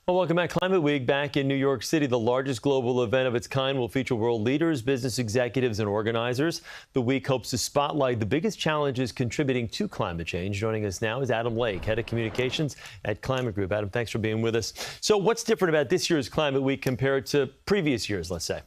Well, welcome back. Climate Week back in New York City. The largest global event of its kind will feature world leaders, business executives, and organizers. The week hopes to spotlight the biggest challenges contributing to climate change. Joining us now is Adam Lake, head of communications at Climate Group. Adam, thanks for being with us. So what's different about this year's Climate Week compared to previous years, let's say?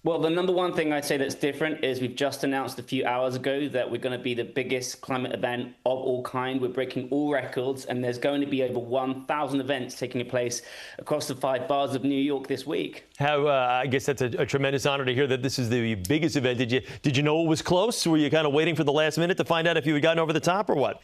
Well, the number one thing I'd say that's different is we've just announced a few hours ago that we're going to be the biggest climate event of all kind. We're breaking all records, and there's going to be over 1,000 events taking place across the 5 bars of New York this week. I guess that's a tremendous honor to hear that this is the biggest event. Did you know it was close? Were you kind of waiting for the last minute to find out if you had gotten over the top or what?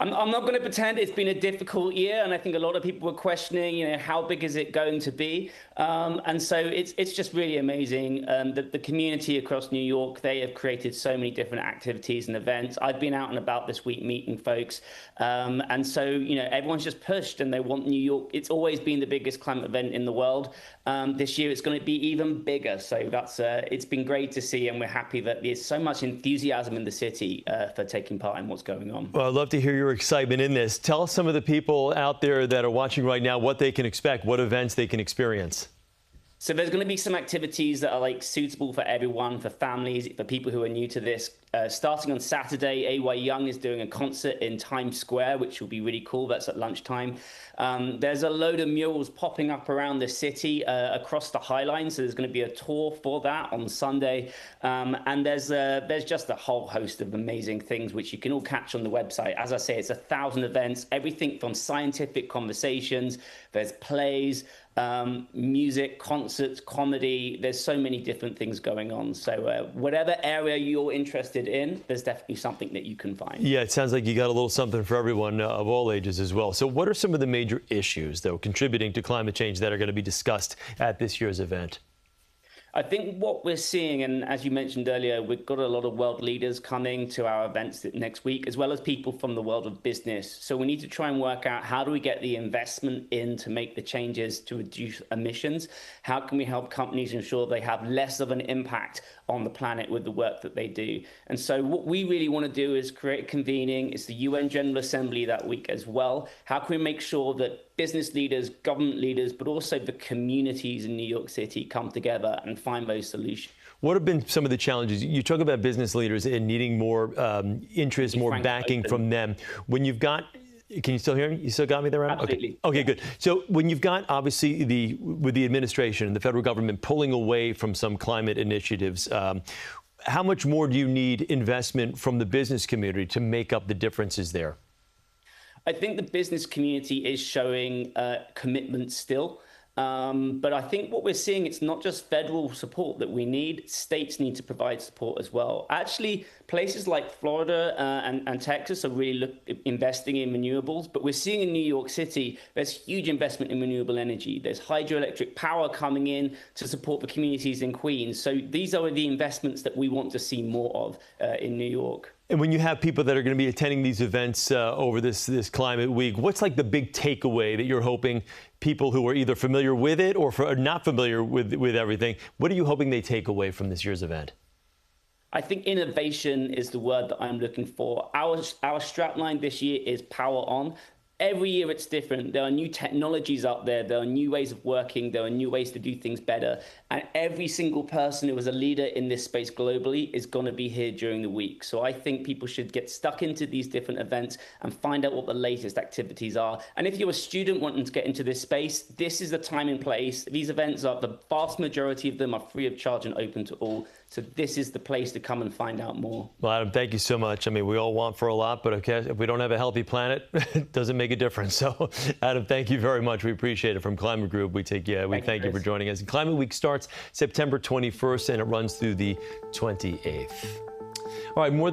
I'm not going to pretend it's been a difficult year, and I think a lot of people were questioning, how big is it going to be? And so it's just really amazing that the community across New York, they have created so many different activities and events. I've been out and about this week meeting folks, and so everyone's just pushed, and they want New York. It's always been the biggest climate event in the world. This year it's going to be even bigger. So that's it's been great to see, and we're happy that there's so much enthusiasm in the city for taking part in what's going on. Well, I'd love to hear your excitement in this. Tell some of the people out there that are watching right now what they can expect, what events they can experience. So there's going to be some activities that are suitable for everyone, for families, for people who are new to this. Starting on Saturday, A.Y. Young is doing a concert in Times Square, which will be really cool. That's at lunchtime. There's a load of murals popping up around the city across the High Line. So there's going to be a tour for that on Sunday. And there's just a whole host of amazing things which you can all catch on the website. As I say, it's 1,000 events, everything from scientific conversations, there's plays, music, concerts, comedy. There's so many different things going on. So whatever area you're interested in, there's definitely something that you can find. Yeah, it sounds like you got a little something for everyone of all ages as well. So what are some of the major issues, though, contributing to climate change that are going to be discussed at this year's event? I think what we're seeing, and as you mentioned earlier, we've got a lot of world leaders coming to our events next week, as well as people from the world of business. So we need to try and work out, how do we get the investment in to make the changes to reduce emissions? How can we help companies ensure they have less of an impact on the planet with the work that they do? And so what we really want to do is create convening. It's the UN General Assembly that week as well. How can we make sure that business leaders, government leaders, but also the communities in New York City come together and find those solutions? What have been some of the challenges? You talk about business leaders and needing more interest, more backing from them. When you've got, can you still hear me? You still got me there, Adam? Absolutely. Okay, good. So when you've got, obviously, with the administration and the federal government pulling away from some climate initiatives, how much more do you need investment from the business community to make up the differences there? I think the business community is showing commitment still. But I think what we're seeing, it's not just federal support that we need. States need to provide support as well. Actually, places like Florida and Texas are really investing in renewables. But we're seeing in New York City, there's huge investment in renewable energy. There's hydroelectric power coming in to support the communities in Queens. So these are the investments that we want to see more of in New York. And when you have people that are going to be attending these events over this Climate Week, what's like the big takeaway that you're hoping people who are either familiar with it or not familiar with everything, what are you hoping they take away from this year's event? I think innovation is the word that I'm looking for. Our strapline this year is power on. Every year it's different. There are new technologies up there. There are new ways of working. There are new ways to do things better. And every single person who is a leader in this space globally is going to be here during the week. So I think people should get stuck into these different events and find out what the latest activities are. And if you're a student wanting to get into this space, this is the time and place. These events are, the vast majority of them are free of charge and open to all. So this is the place to come and find out more. Well, Adam, thank you so much. I mean, we all want for a lot, but okay, if we don't have a healthy planet, it doesn't make a difference. So, Adam, thank you very much. We appreciate it. From Climate Group, we thank you for joining us. And Climate Week starts September 21st, and it runs through the 28th. All right, more